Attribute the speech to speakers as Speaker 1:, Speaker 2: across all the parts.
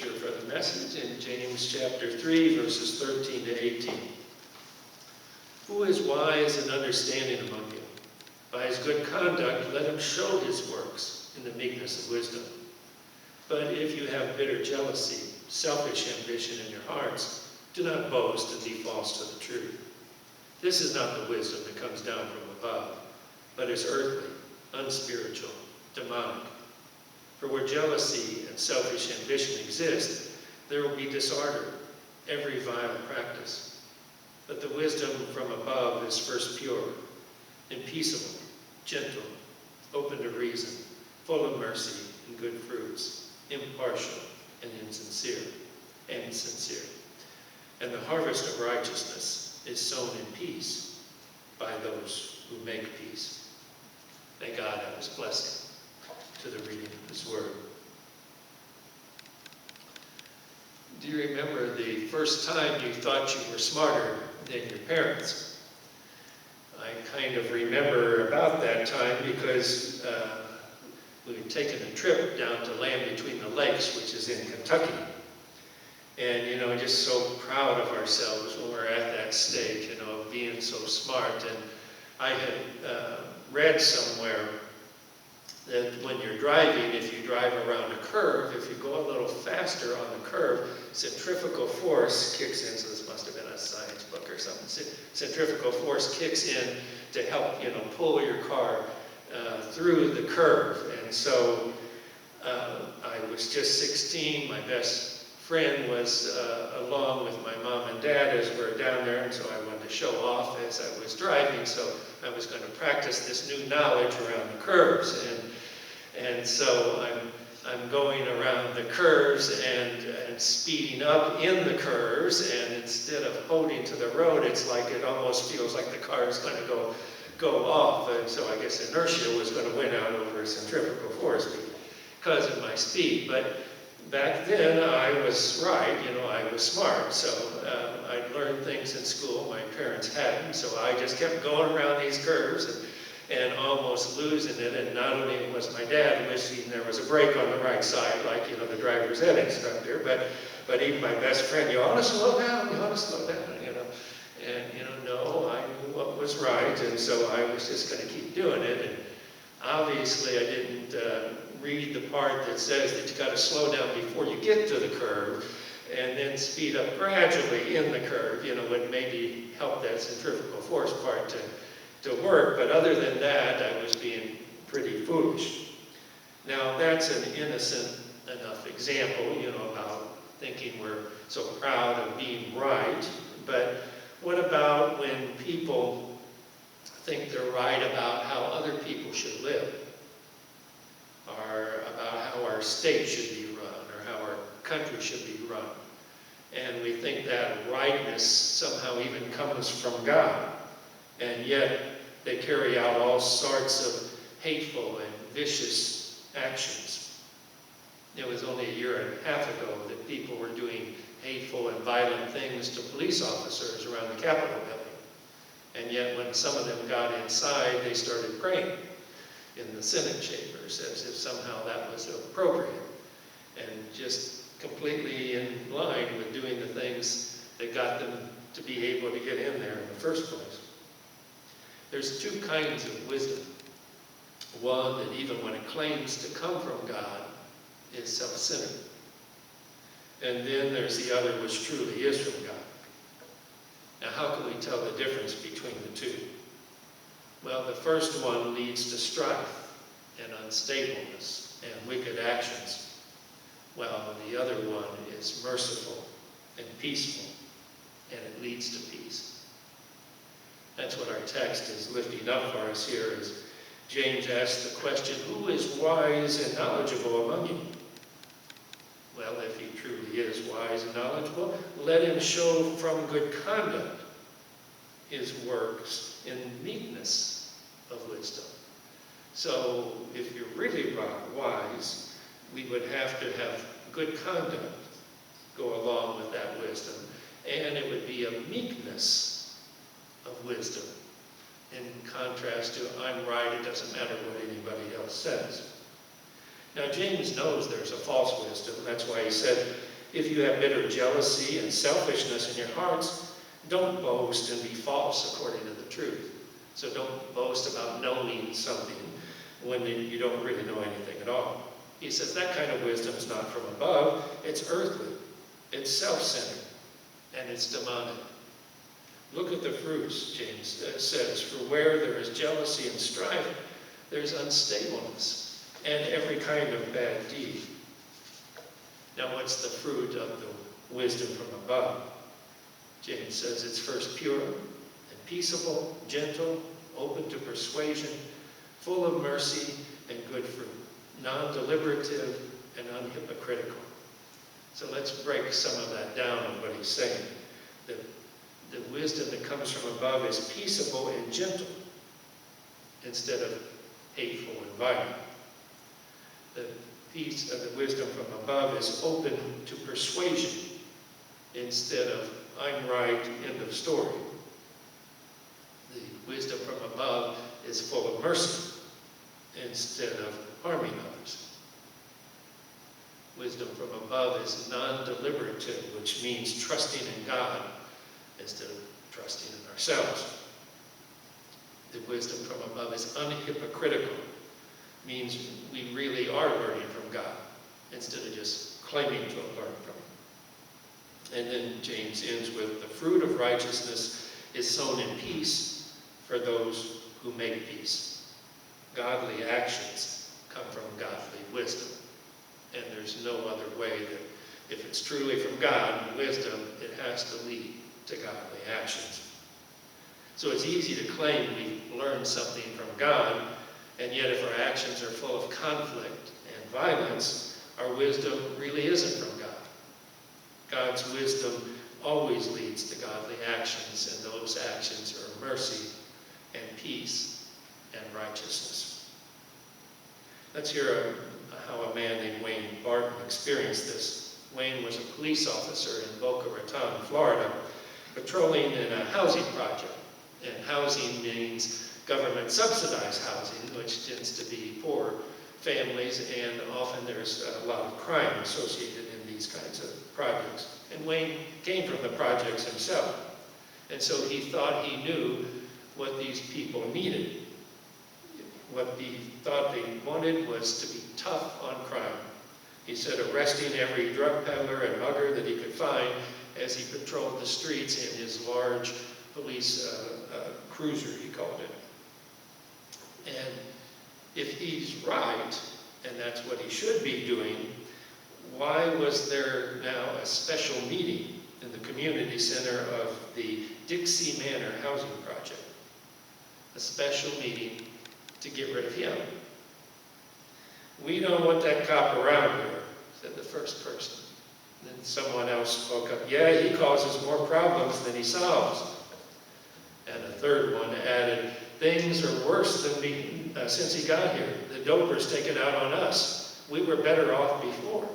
Speaker 1: scripture for the message in James chapter 3, verses 13 to 18. Who is wise and understanding among you? By his good conduct, let him show his works in the meekness of wisdom. But if you have bitter jealousy, selfish ambition in your hearts, do not boast and be false to the truth. This is not the wisdom that comes down from above, but is earthly, unspiritual, demonic. For where jealousy and selfish ambition exist, there will be disorder, every vile practice. But the wisdom from above is first pure, and peaceable, gentle, open to reason, full of mercy and good fruits, impartial and sincere. And the harvest of righteousness is sown in peace by those who make peace. May God add his blessing to the reading of his word. Do you remember the first time you thought you were smarter than your parents? I kind of remember about that time because we had taken a trip down to Land Between the Lakes, which is in Kentucky. And, just so proud of ourselves when we're at that stage, of being so smart. And I had read somewhere that when you're driving, if you drive around a curve, if you go a little faster on the curve, centrifugal force kicks in. So this must have been a science book or something. Centrifugal force kicks in to help, pull your car through the curve. And so I was just 16. My best friend was along with my mom and dad as we're down there, and so I wanted to show off as I was driving. So I was going to practice this new knowledge around the curves, and so I'm going around the curves and speeding up in the curves, and instead of holding to the road, it's like it almost feels like the car is going to go off, and so I guess inertia was going to win out over centrifugal force because of my speed. But back then I was right, I was smart, so I'd learned things in school my parents hadn't, so I just kept going around these curves and almost losing it. And not only was my dad wishing there was a brake on the right side, like the driver's ed instructor, but even my best friend, you ought to slow down, and no, I knew what was right, and so I was just going to keep doing it. And obviously I didn't read the part that says that you got to slow down before you get to the curve and then speed up gradually in the curve, would maybe help that centrifugal force part to work. But other than that, I was being pretty foolish. Now, that's an innocent enough example, about thinking we're so proud of being right. But what about when people think they're right about how other people should live, or about how our state should be run, or how our country should be run? And we think that rightness somehow even comes from God, and yet they carry out all sorts of hateful and vicious actions. It was only a year and a half ago that people were doing hateful and violent things to police officers around the Capitol building. And yet when some of them got inside, they started praying in the Senate chambers as if somehow that was appropriate, and just completely in line with doing the things that got them to be able to get in there in the first place. There's two kinds of wisdom. One that even when it claims to come from God is self-centered. And then there's the other which truly is from God. Now, how can we tell the difference between the two? Well, the first one leads to strife and unstableness and wicked actions, while the other one is merciful and peaceful, and it leads to peace. That's what our text is lifting up for us here, as James asks the question, who is wise and knowledgeable among you? Well, if he truly is wise and knowledgeable, let him show from good conduct his works in meekness of wisdom. So if you're really wise, we would have to have good conduct go along with that wisdom. And it would be a meekness of wisdom, in contrast to I'm right, it doesn't matter what anybody else says. Now James knows there's a false wisdom. That's why he said If you have bitter jealousy and selfishness in your hearts, don't boast and be false according to the truth. So don't boast about knowing something when you don't really know anything at all. He says that kind of wisdom is not from above, it's earthly, it's self-centered, and it's demonic. Look at the fruits, James says, for where there is jealousy and strife, there's unstableness and every kind of bad deed. Now what's the fruit of the wisdom from above? James says it's first pure and peaceable, gentle, open to persuasion, full of mercy and good fruit, non-deliberative and unhypocritical. So let's break some of that down of what he's saying. The wisdom that comes from above is peaceable and gentle instead of hateful and violent. The peace of the wisdom from above is open to persuasion instead of I'm right, end of story. The wisdom from above is full of mercy instead of harming others. Wisdom from above is non-deliberative, which means trusting in God instead of trusting in ourselves. The wisdom from above is unhypocritical, means we really are learning from God instead of just claiming to have learned from Him. And then James ends with, the fruit of righteousness is sown in peace for those who make peace. Godly actions come from godly wisdom. And there's no other way that if it's truly from God and wisdom, it has to lead to godly actions. So it's easy to claim we've learned something from God, and yet if our actions are full of conflict and violence, our wisdom really isn't from God. God's wisdom always leads to godly actions, and those actions are mercy and peace and righteousness. Let's hear how a man named Wayne Barton experienced this. Wayne was a police officer in Boca Raton, Florida, patrolling in a housing project. And housing means government subsidized housing, which tends to be poor families, and often there's a lot of crime associated in these kinds of projects. And Wayne came from the projects himself. And so he thought he knew what these people needed. What he thought they wanted was to be tough on crime. He said arresting every drug peddler and mugger that he could find as he patrolled the streets in his large police cruiser, he called it. And if he's right, and that's what he should be doing, why was there now a special meeting in the community center of the Dixie Manor Housing Project? A special meeting to get rid of him. We don't want that cop around here, said the first person. Then someone else spoke up, yeah, he causes more problems than he solves. And a third one added, things are worse than since he got here. The doper's taken out on us. We were better off before.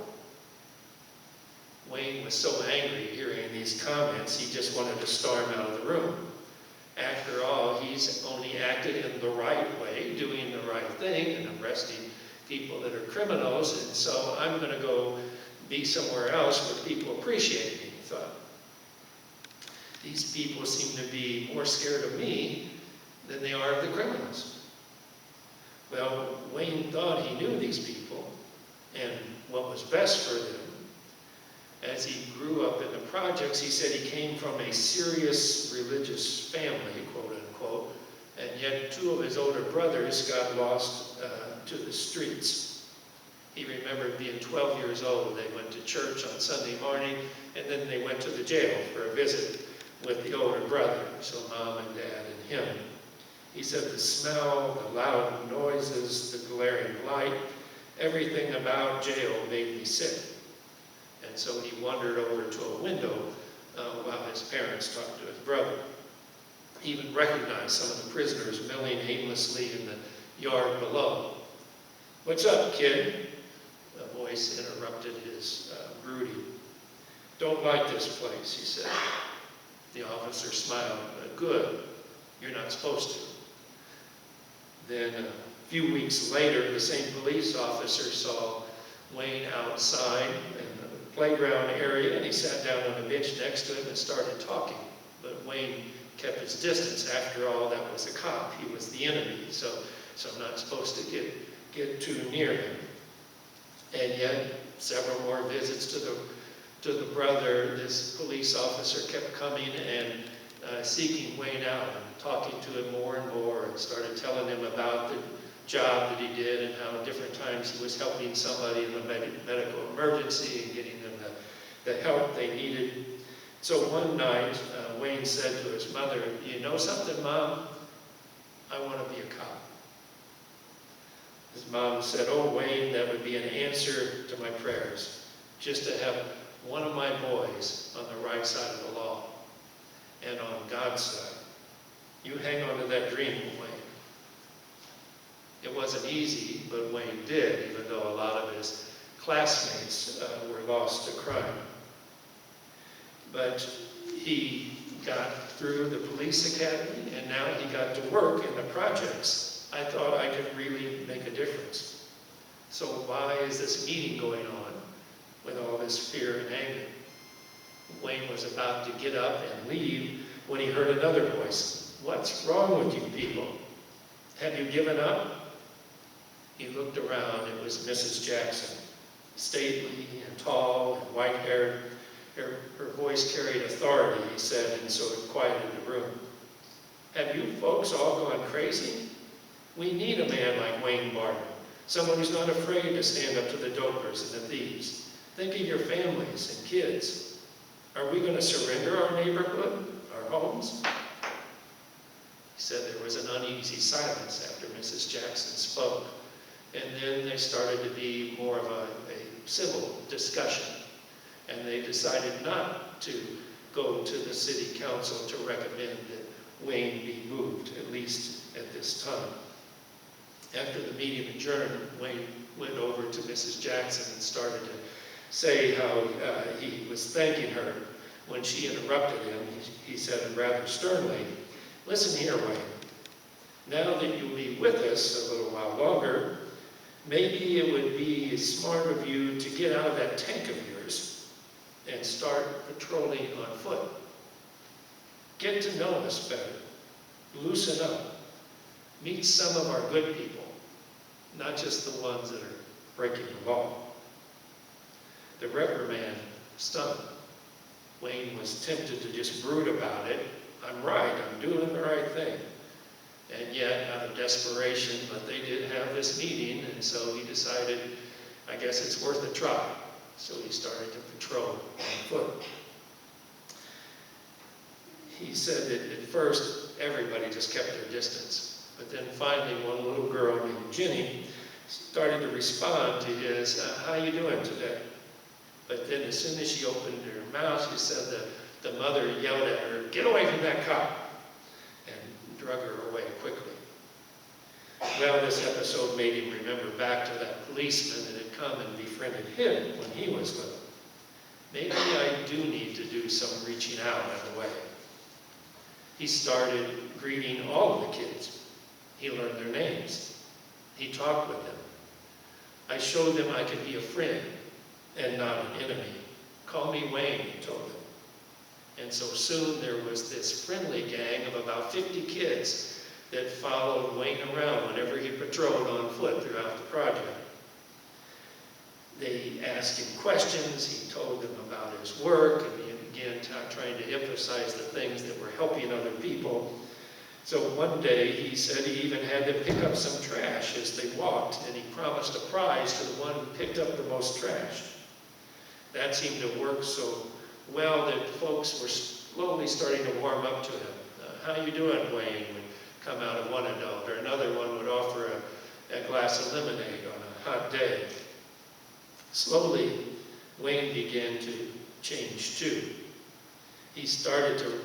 Speaker 1: Wayne was so angry hearing these comments, he just wanted to storm out of the room. After all, he's only acted in the right way, doing the right thing, and arresting people that are criminals, and so I'm going to go be somewhere else where people appreciate me, he thought. These people seem to be more scared of me than they are of the criminals. Well, Wayne thought he knew these people and what was best for them. As he grew up in the projects, he said he came from a serious religious family, quote unquote, and yet two of his older brothers got lost to the streets. He remembered being 12 years old. They went to church on Sunday morning, and then they went to the jail for a visit with the older brother, so mom and dad and him. He said the smell, the loud noises, the glaring light, everything about jail made me sick. And so he wandered over to a window while his parents talked to his brother. He even recognized some of the prisoners milling aimlessly in the yard below. "What's up, kid?" A voice interrupted his brooding. "Don't like this place," he said. The officer smiled. "Good. You're not supposed to." Then a few weeks later, the same police officer saw Wayne outside in the playground area, and he sat down on a bench next to him and started talking. But Wayne kept his distance. After all, that was a cop. He was the enemy, so I'm not supposed to get too near him. And yet, several more visits to the brother, this police officer kept coming and seeking Wayne out and talking to him more and more, and started telling him about the job that he did and how different times he was helping somebody in a medical emergency and getting them the help they needed. So one night, Wayne said to his mother, "You know something, Mom? I want to be a cop." His mom said, "Oh, Wayne, that would be an answer to my prayers, just to have one of my boys on the right side of the law and on God's side. You hang on to that dream, Wayne." It wasn't easy, but Wayne did, even though a lot of his classmates were lost to crime. But he got through the police academy, and now he got to work in the projects. I thought I could really make a difference. So why is this meeting going on with all this fear and anger? Wayne was about to get up and leave when he heard another voice. "What's wrong with you people? Have you given up?" He looked around. It was Mrs. Jackson, stately and tall and white-haired. Her voice carried authority, he said, and so it quieted the room. "Have you folks all gone crazy? We need a man like Wayne Barton, someone who's not afraid to stand up to the dopers and the thieves. Think of your families and kids. Are we going to surrender our neighborhood, our homes?" He said there was an uneasy silence after Mrs. Jackson spoke, and then there started to be more of a civil discussion, and they decided not to go to the city council to recommend that Wayne be moved, at least at this time. After the meeting adjourned, Wayne went over to Mrs. Jackson and started to say how he was thanking her. When she interrupted him, he said rather sternly, "Listen here, Wayne. Now that you'll be with us a little while longer, maybe it would be smart of you to get out of that tank of yours and start patrolling on foot. Get to know us better. Loosen up. Meet some of our good people, not just the ones that are breaking the law." The reprimand stung. Wayne was tempted to just brood about it. "I'm right, I'm doing the right thing." And yet, out of desperation, but they did have this meeting, and so he decided, I guess it's worth a try. So he started to patrol on foot. He said that at first, everybody just kept their distance. But then finally, one little girl named Jenny started to respond to his, "How you doing today?" But then as soon as she opened her mouth, she said that the mother yelled at her, "Get away from that cop," and drug her away quickly. Well, this episode made him remember back to that policeman that had come and befriended him when he was little. Maybe I do need to do some reaching out in a way. He started greeting all of the kids. He learned their names. He talked with them. I showed them I could be a friend and not an enemy. "Call me Wayne," he told them. And so soon there was this friendly gang of about 50 kids that followed Wayne around whenever he patrolled on foot throughout the project. They asked him questions, he told them about his work, and he began trying to emphasize the things that were helping other people. So one day he said he even had them pick up some trash as they walked, and he promised a prize to the one who picked up the most trash. That seemed to work so well that folks were slowly starting to warm up to him. "How you doing, Wayne?" would come out of one adult, or another one would offer a glass of lemonade on a hot day. Slowly, Wayne began to change too. He started to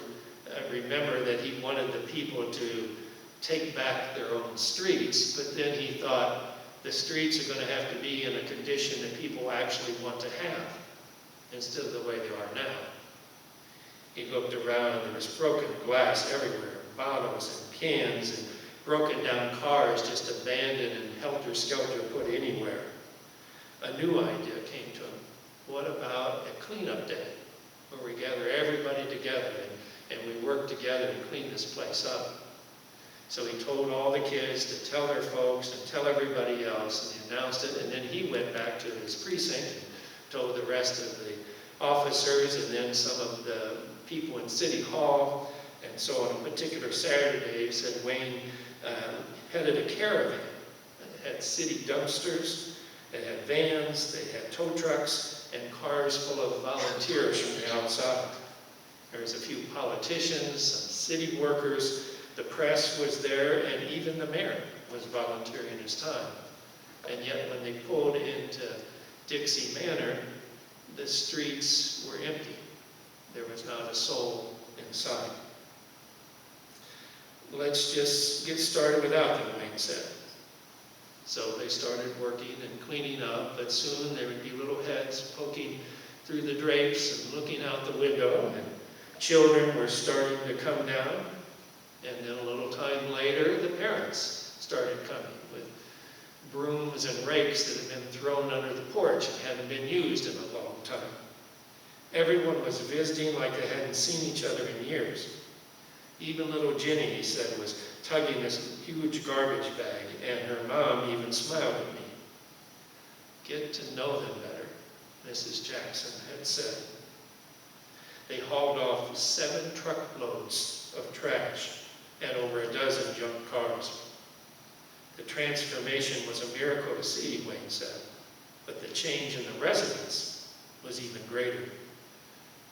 Speaker 1: remember that he wanted the people to take back their own streets, but then he thought the streets are going to have to be in a condition that people actually want to have, instead of the way they are now. He looked around, and there was broken glass everywhere, bottles and cans and broken down cars just abandoned and helter-skelter put anywhere. A new idea came to him. What about a cleanup day, where we gather everybody together and we work together and clean this place up? So he told all the kids to tell their folks and tell everybody else, and he announced it, and then he went back to his precinct and told the rest of the officers and then some of the people in City Hall. And so on a particular Saturday, he said Wayne headed a caravan. It had city dumpsters, it had vans, they had tow trucks, and cars full of volunteers from the outside. There was a few politicians, some city workers, the press was there, and even the mayor was volunteering his time. And yet when they pulled into Dixie Manor, the streets were empty. There was not a soul in sight. Let's just get started without them, Wayne said. So they started working and cleaning up, but soon there would be little heads poking through the drapes and looking out the window, and children were starting to come down. And then a little time later, the parents started coming with brooms and rakes that had been thrown under the porch and hadn't been used in a long time. Everyone was visiting like they hadn't seen each other in years. Even little Jenny, he said, was tugging this huge garbage bag, and her mom even smiled at me. Get to know them better, Mrs. Jackson had said. They hauled off 7 truckloads of trash and over a dozen junk cars. The transformation was a miracle to see, Wayne said, but the change in the residents was even greater.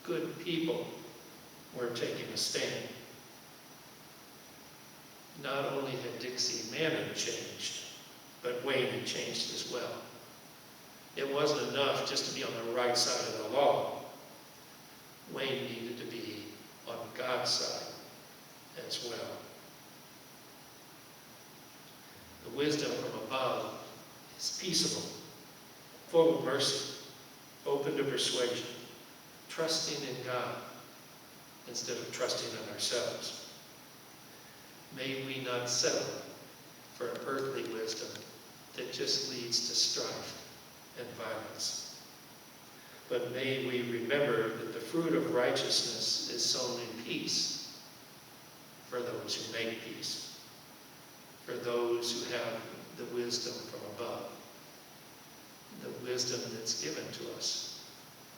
Speaker 1: Good people were taking a stand. Not only had Dixie Manor changed, but Wayne had changed as well. It wasn't enough just to be on the right side of the law. Wayne needed to be on God's side as well. The wisdom from above is peaceable, full of mercy, open to persuasion, trusting in God instead of trusting in ourselves. May we not settle for an earthly wisdom that just leads to strife and violence. But may we remember that the fruit of righteousness is sown in peace for those who make peace, for those who have the wisdom from above, the wisdom that's given to us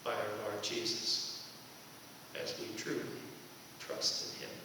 Speaker 1: by our Lord Jesus, as we truly trust in him.